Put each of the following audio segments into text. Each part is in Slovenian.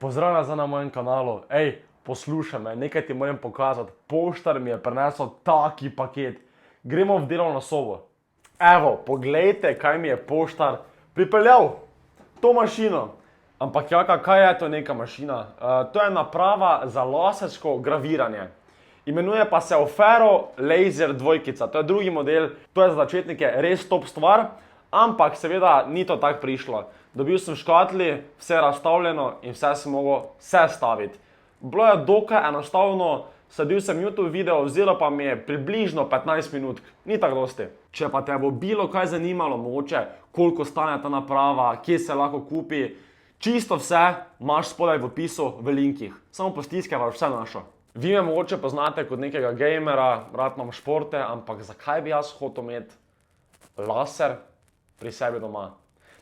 Pozdravljen zdaj na mojem kanalu. Ej, poslušaj me, nekaj ti moram pokazati. Poštar mi je prinesel taki paket. Gremo v delovno sobo. Evo, poglejte, kaj mi je poštar pripeljal. To mašino. Ampak jaka, kaj je to neka mašina? To je naprava za lasersko graviranje. Imenuje pa se Ofero Laser dvojkica. To je drugi model, to je za začetnike res top stvar. Ampak seveda ni to tako prišlo. Dobil sem škatli, vse razstavljeno in vse sem mogel sestaviti. Bilo je dokaj enostavno, sledil sem YouTube video, vzelo pa mi je približno 15 minut, ni tako dosti. Če pa te bo bilo kaj zanimalo, mogoče koliko stane ta naprava, kje se lahko kupi, čisto vse imaš spodaj v opisu v linkih. Samo postiskaj pa vse našo. Vi me mogoče poznate kot nekega gamera, rad imam športe, ampak zakaj bi jaz hotel imeti laser pri sebi doma?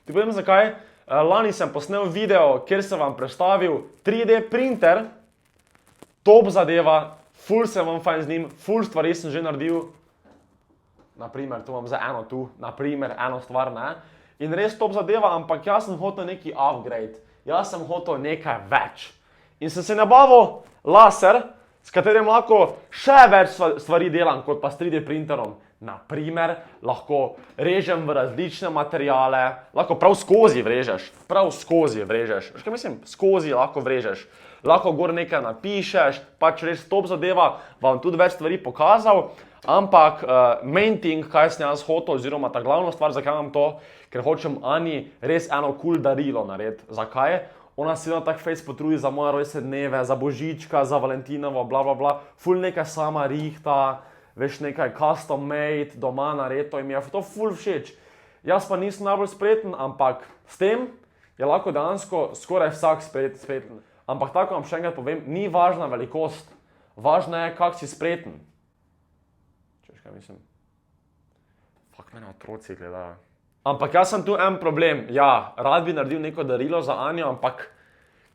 Ti povem zakaj. Lani sem posnel video, kjer sem vam predstavil 3D printer, top zadeva, ful sem vam fajn z njim, ful stvari sem že naredil. Naprimer, tu imam za eno tu, naprimer, eno stvar, ne. In res top zadeva, ampak jaz sem hotel neki upgrade, jaz sem hotel nekaj več. In sem se nabavil laser, s katerim lahko še več stvari delam, kot pa s 3D printerom. Naprimer, lahko režem v različne materiale, lahko prav skozi vrežeš, Veš, kaj mislim? Skozi lahko vrežeš. Lahko gor nekaj napišeš, pač res top zadeva, vam tudi več stvari pokazal, ampak main thing, kaj sem jaz hotel, oziroma ta glavna stvar, zakaj imam to, ker hočem Ani res eno cool darilo narediti. Zakaj? Ona se vedno tako fejst potrudi za moje rojstne dneve, za Božička, za Valentinovo, bla bla bla, ful nekaj sama rihta, veš, nekaj custom made, doma nareto in mi je to ful všeč. Jaz pa nisem najbolj spreten, ampak s tem je lahko dejansko skoraj vsak spreten. Ampak tako vam še enkrat povem, ni važna velikost, važno je, kak si spreten. Češ, kaj mislim? Fak, mene otroci gledajo. Ampak jaz sem tu en problem, ja, rad bi naredil neko darilo za Anjo, ampak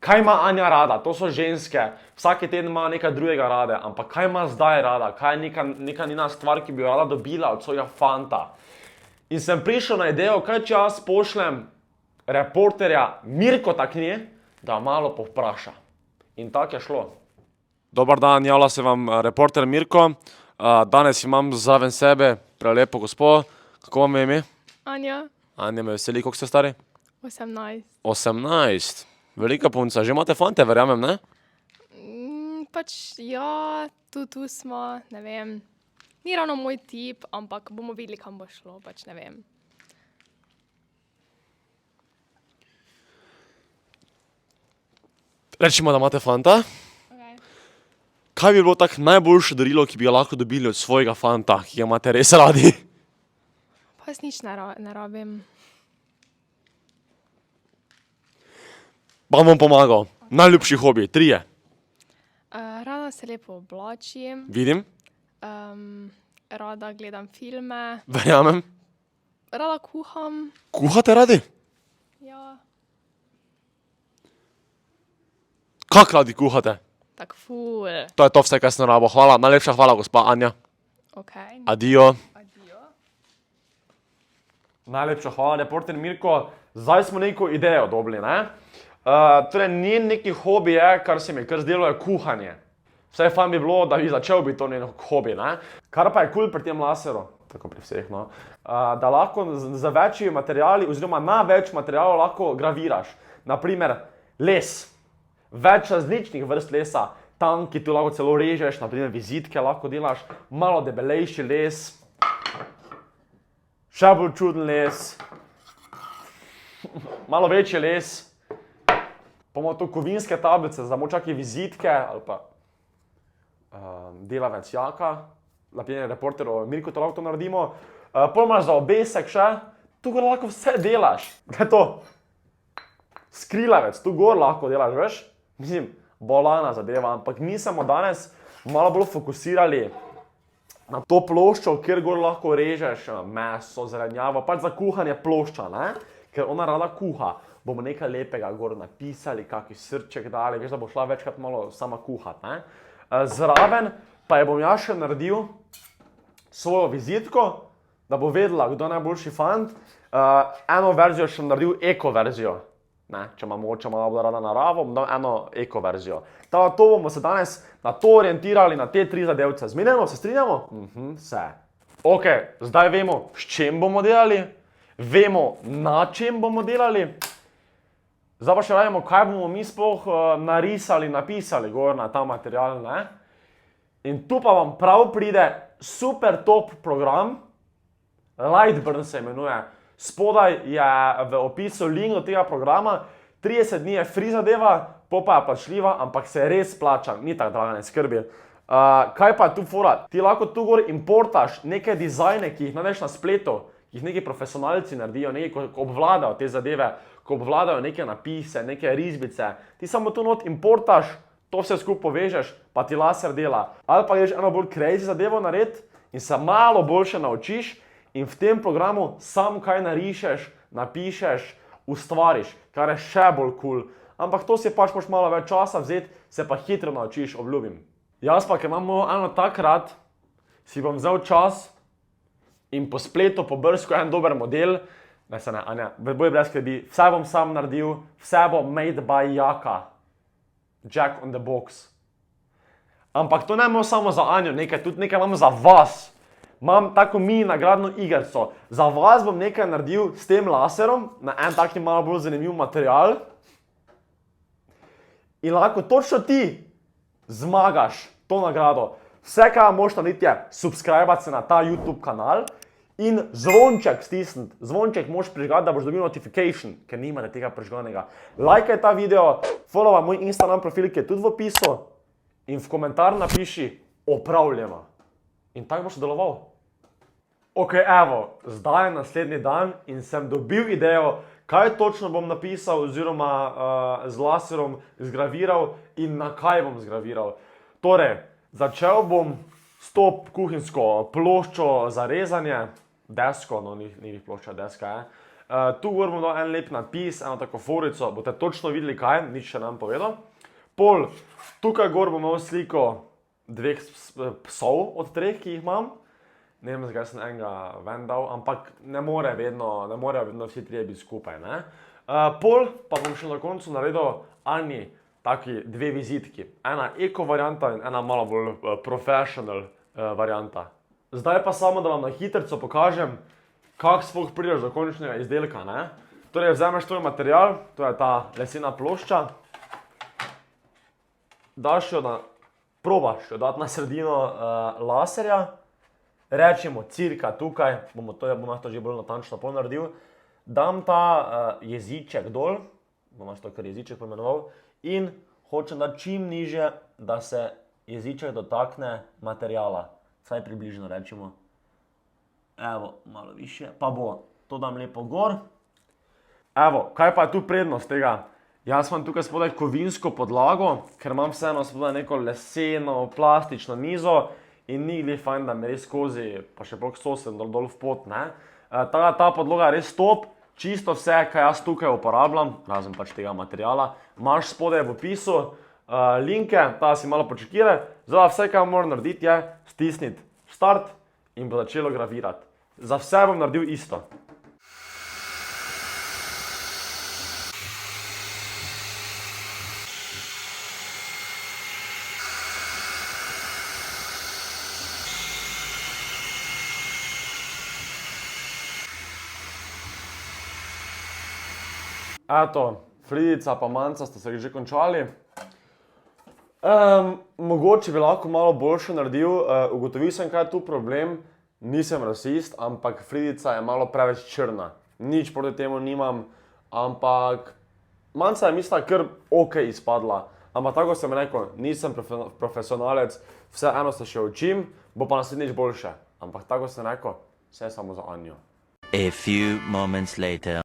kaj ima Anja rada? To so ženske, vsaki teden ima nekaj drugega rade, ampak kaj ima zdaj rada? Kaj je neka njena stvar, ki bi jo rada dobila od svojega fanta? In sem prišel na idejo, kaj če jaz pošljem reporterja Mirkota k njej, da malo povpraša. In tako je šlo. Dobar dan, javlja se vam reporter Mirko. Danes imam zraven sebe prelepo gospo. Kako vam je ime? Anja, Anja, me veseli, koliko ste stari? 18. 18. Velika punca. Že imate fante, verjamem, ne? Pač ja, tu smo, ne vem. Ni ravno moj tip, ampak bomo videli, kam bo šlo, pač ne vem. Rečimo, da imate fanta. Okay. Kaj bi bilo tako najboljše darilo, ki bi ga lahko dobili od svojega fanta, ki ga imate res radi? Pa jaz nič ne rabim. Pa bom pomagal. Najljubši hobi, 3. Rada se lepo oblačim, Vidim, rada gledam filme, verjamem. rada kuham, Kuhate radi? ja, Kak radi kuhate? tak ful. To je to vse, kar sem rabo. Hvala, najlepša hvala, gospa Anja. Okay. Adijo. Adijo. Najlepša hvala, reporter Mirko. Zdaj smo neko idejo dobili, ne? Torej, njen neki hobi je, kar se mi kar zdelo, je kuhanje. Vsaj fajn bi bilo, da bi začel biti to njen hobi, ne? Kar pa je cool pri tem laseru, tako pri vseh, no, da lahko z večjimi materiali, oziroma na več materialov lahko graviraš. Naprimer, les. Več različnih vrst lesa, tanki tu lahko celo režeš, naprimer vizitke lahko delaš, malo debelejši les, še bolj čuden les, malo večji les, pa imamo tu kovinske tablice za močake vizitke ali pa delavec Jaka, naprimer reporterov Mirko, to lahko to naredimo. Potem imaš za obesek še, tu gor lahko vse delaš. Kaj je to? Skrilavec, tu gor lahko delaš, veš? Mislim, bolana zadeva, ampak mi smo danes malo bolj fokusirali na to ploščo, kjer gor lahko režeš meso, zelenjavo, pač za kuhanje plošča, ne? Ker ona rada kuha. Bomo nekaj lepega gor napisali, kaki srček dali, veš, da bo šla večkrat malo sama kuhat, ne? Zraven pa je bom jaz še naredil svojo vizitko, da bo vedela, kdo je najboljši fant. Eno verzijo še naredil eko verzijo. ne, če ima mogoče malo rada naravo, bom dal eno eko verzijo. To bomo se danes na to orientirali, na te 3 zadevce. Zmenjeno, se strinjamo? Se. Ok, zdaj vemo, s čem bomo delali, vemo, na čem bomo delali. Zdaj pa še radimo, kaj bomo mi sploh narisali, napisali gor na ta material, ne? In tu pa vam prav pride super top program, Lightburn se imenuje. Spodaj je v opisu link do tega programa, 30 dni je free zadeva, pa je plačljiva, ampak se res plača, ni tako draga, ne skrbi. Kaj pa je tu fora? Ti lahko tu gor importaš neke dizajne, ki jih najdeš na spletu, ki jih neki profesionalci naredijo, neki, ko obvladajo te zadeve, ko obvladajo neke napise, neke risbice. Ti samo tu not importaš, to vse skupaj povežeš, pa ti laser dela. Ali pa greš eno bolj crazy zadevo narediti in se malo boljše naučiš in v tem programu sam kaj narišeš, napišeš, ustvariš, kar je še bolj cool. Ampak to si pač moš malo več časa vzeti, se pa hitro naučiš, obljubim. Jaz pa, ker imam eno tak rad, si bom vzel čas in po spletu pobrskal en dober model, ne se ne, Anja, boj brez skrbi, vse bom sam naredil, vse bo made by Jaka. Jack on the box. Ampak to ne imam samo za Anjo, tudi nekaj imam za vas. Imam tako mini nagradno igrico. Za vas bom nekaj naredil s tem laserom, na en taki malo bolj zanimiv material. In lahko točno ti zmagaš to nagrado. Vse, kaj moraš narediti, je subscribati se na ta YouTube kanal in zvonček stisniti. Zvonček moraš prižgati, da boš dobil notification, ker nimate tega prižganega. Lajkaj ta video, followaj moj Instagram profil, ki je tudi v opisu in v komentar napiši opravljeno. In tako boš deloval. Ok, evo, zdaj je naslednji dan in sem dobil idejo, kaj točno bom napisal oziroma z laserom zgraviral in na kaj bom zgraviral. Torej, začel bom s to kuhinjsko ploščo za rezanje, desko, no ni plošča, deska je. Tu gor bom dal en lep napis, eno tako forico, boste točno videli kaj, nič še nam povedal. Pol, tukaj gor bom imel sliko 2 psov od 3, ki jih imam. Ne vem, zakaj sem enega ven dal, ampak ne morejo vedno vsi 3 biti skupaj, ne. Pol pa bom še na koncu naredil Anji taki 2 vizitki. Ena eko varianta in ena malo bolj professional varianta. Zdaj pa samo, da vam na hitrico pokažem, kako sploh prideš do končnega izdelka, ne. Torej, vzameš tvoj material, to je ta lesena plošča, daš jo probaš jo dati na sredino laserja, rečemo cirka tukaj, bom to že bolj natančno naredil, dam ta jeziček dol, bom to kar jeziček pomenoval, in hočem dati čim nižje, da se jeziček dotakne materiala. Vsaj približno rečemo. Evo, malo više, pa bo. To dam lepo gor. Evo, kaj pa je tu prednost tega? Jaz imam tukaj spodaj kovinsko podlago, ker imam vseeno spodaj neko leseno, plastično mizo in ni glih fajn, da me res skozi, pa še bolj sosem dol v pot, ne. Ta podloga je res top, čisto vse, kaj jaz tukaj uporabljam, razen pač tega materiala, imaš spodaj v opisu linke, ta si malo počekiraj. Zdaj vse, kaj moram narediti, je stisniti start in bo začelo gravirati. Za vse bom naredil isto. Eto, Fridica pa Manca sta se že končali. Mogoče bi lahko malo boljše naredil, ugotovil sem, kaj je tu problem. Nisem rasist, ampak Fridica je malo preveč črna. Nič proti temu nimam, ampak Manca je mislila kar ok izpadla. Ampak tako sem rekel, nisem profesionalec, vseeno se še učim, bo pa naslednjič boljše. Ampak tako sem rekel, vse samo za Anjo. A few moments later.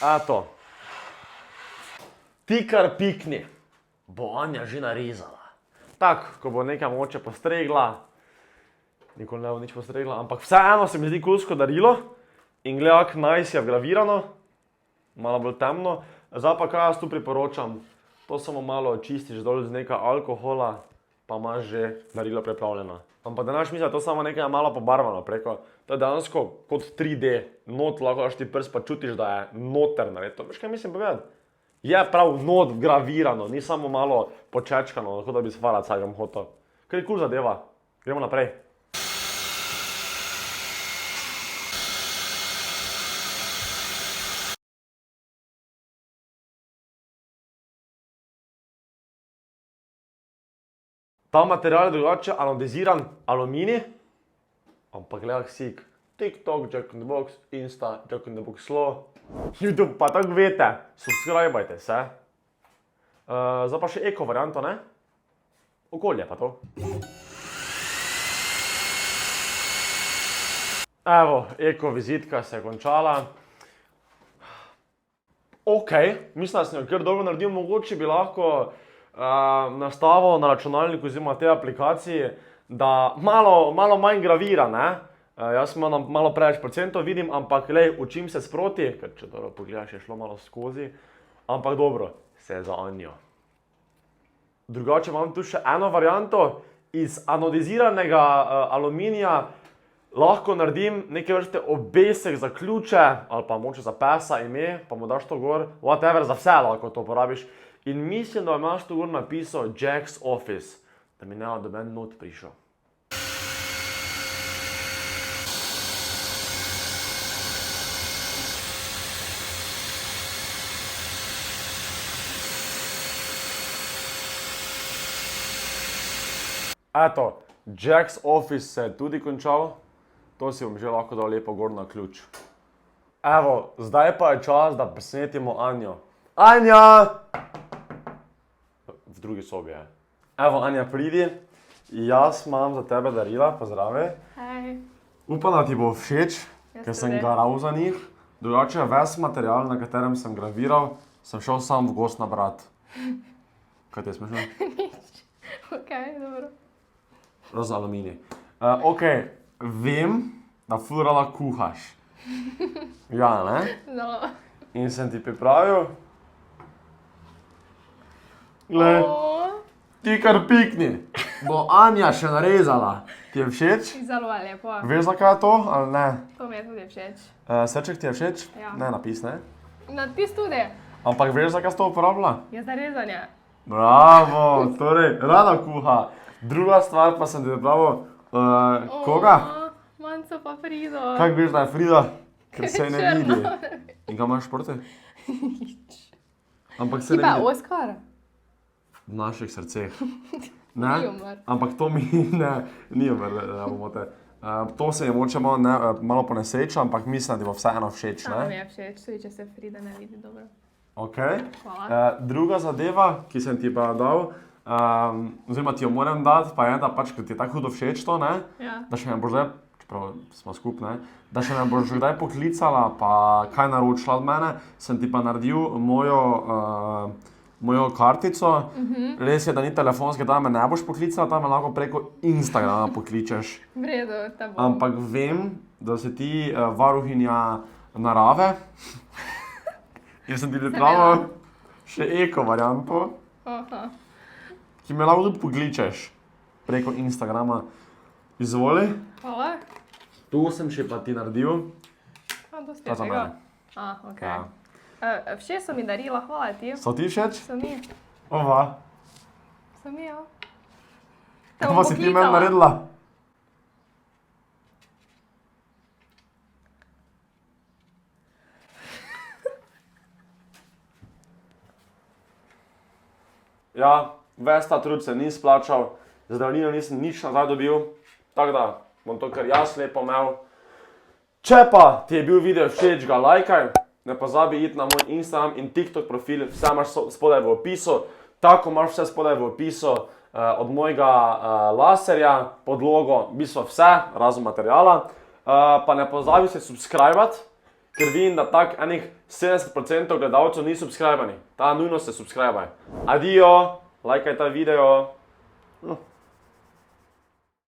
Eto, ti kar pikni, bo Anja že narezala. Tako, ko bo nekaj mogoče postregla, nikoli ne bo nič postregla, ampak vseeno se mi zdi kulsko darilo in gleda, kako nice je vgravirano. malo bolj temno. Zdaj pa kaj jaz tu priporočam, to samo malo čistiš dol z nekaj alkohola, pa imaš že darilo pripravljeno. Ampak da naš misli, da je to samo nekaj malo pobarvano preko, to je dejansko kot 3D, not lahko daš ti prst pa čutiš, da je noter naredito. Veš kaj mislim povedati? Je prav not gravirano, ni samo malo počečkano, kot da bi s faracajom hotel. Kar je kul zadeva, gremo naprej. Ta material je drugače anodiziran aluminij, ampak gledaj sik. TikTok, Jack in the Box, Insta, Jack in the Box Slow. YouTube pa tako vete, subscribajte se. Zdaj pa še eko varianto, ne? Okolje pa to. Evo, eko vizitka se je končala. Ok, mislim, da sem jo kar dobro naredil, mogoče bi lahko nastavil na računalniku oziroma te aplikaciji, da malo manj gravira, ne? Jaz malo preveč procentov vidim, ampak lej, učim se sproti, ker če dobro pogledaš, je šlo malo skozi, ampak dobro, se za Anjo. Drugače imam tu še eno varianto, iz anodiziranega aluminija lahko naredim neke vrste obesek za ključe, ali pa moče za pesa ime, pa mu daš to gor, whatever, za vse lahko to uporabiš. In mislim, da imaš tu gor napisal Jack's Office, da mi nema doben not prišel. Eto, Jack's Office se je tudi končal, to si bom že lahko dal lepo gor na ključ. Evo, zdaj pa je čas, da presenetimo Anjo. Anja! V drugi sobi je. Evo, Anja, pridi. Jaz imam za tebe darila, pozdravi. Hej. Upam, da ti bo všeč, ker sem garal za njih. Drugače, ves material, na katerem sem graviral, sem šel sam v gost nabrat. Kaj ti je smešno? Nič. Ok, dobro. Roz aluminij. Ok, vem, da ful rada kuhaš. Ja, ne? Zelo. In sem ti pripravil. Glej, ti kar pikni. Bo Anja še narezala. Ti je všeč? Zelo lepo. Veš, zakaj je to, ali ne? To mi je tudi všeč. Srček ti je všeč? Ja. Ne, napis, ne? Napis tudi. Ampak veš, zakaj si to uporabila? Je za rezanje. Bravo, torej, rada kuha. Druga stvar pa sem ti pripravil, koga? Manco pa Frido. Kako veš, da je Frida? Ker se je ne vidi. Črno. In kaj imaš športe? Ampak se Ti ne pa vidi. Oskar. V naših srceh. Ne? Ni umrl. Ampak to mi ni umrl, da bomo te. To se je moče malo ponesreča, ampak mislim, da ti bo vseeno všeč, Samo mi ne? je všeč, tudi če se Frida ne vidi dobro. Ok. Hvala. Druga zadeva, ki sem ti pa dal, oziroma ti jo moram dati, pa je, da pač, ker ti je tako hudo všeč to, ne? Ja. Da še me boš zdaj, čeprav smo skupaj, da še me boš kdaj poklicala, pa kaj naročila od mene, sem ti pa naredil mojo kartico. Res je, da ni telefonske, da me ne boš poklicala, da me lahko preko Instagrama pokličeš. V redu, ta bom. Ampak vem, da si ti varuhinja narave. In sem ti pripravil še eko varianto, Aha. ki me lahko tudi pokličeš preko Instagrama. Izvoli. Hvala. Tu sem še pa ti naredil. A, to Ta spet za tega. mene. Ok. Ja. Všeč so mi darila, hvala ti. So ti všeč? So mi. Ova. So mi, ja. Te Kaj bom pa si ti poklicala. meni naredila? Ja, ves ta trud se ni splačal, zdravljenja nisem nič nazaj dobil, tako da bom to kar jaz lepo imel. Če pa ti je bil video všeč, ga lajkaj, ne pozabi iti na moj Instagram in TikTok profil, vse imaš spodaj v opisu, tako imaš vse spodaj v opisu, od mojega laserja, podlogo, v bistvu vse, razen materijala. Pa ne pozabi se subscribati, ker vidim, da tak enih 70% gledalcev ni subscribani. Ta nujno se subscribaj. Adijo, lajkaj ta video.